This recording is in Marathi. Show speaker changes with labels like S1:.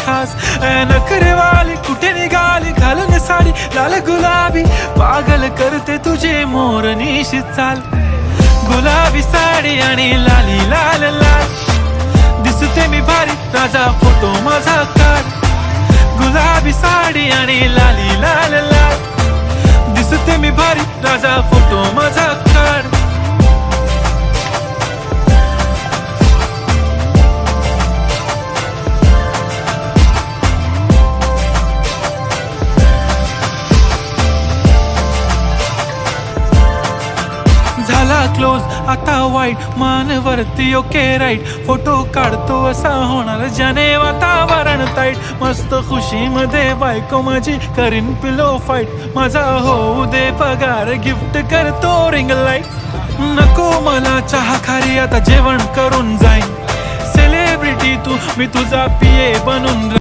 S1: खास. नखरेवाली कुठे निघाली घालून साडी लाल गुलाबी, पागल करते तुझे मोरनीशी चाल. गुलाबी साडी आणि लाली लाल लाल, दिसते मी भारी राजा फोटो माझा काढ. गुलाबी साडी आणि लाली लाल लाल, दिसते मी भारी राजा फोटो माझा काढ. झाला क्लोज आता वाईट, मान वरती ओके राईट. फोटो काढतो असा होणार ज्याने वातावरण ताईट. मस्त खुशी मध्ये बायको माझी करीन पिलो फाईट. माझा होऊ दे पगार गिफ्ट करतो रिंग लाईट. नको मला चहा खारी आता जेवण करून जाईन. सेलिब्रिटी तू मी तुझा पिये बनून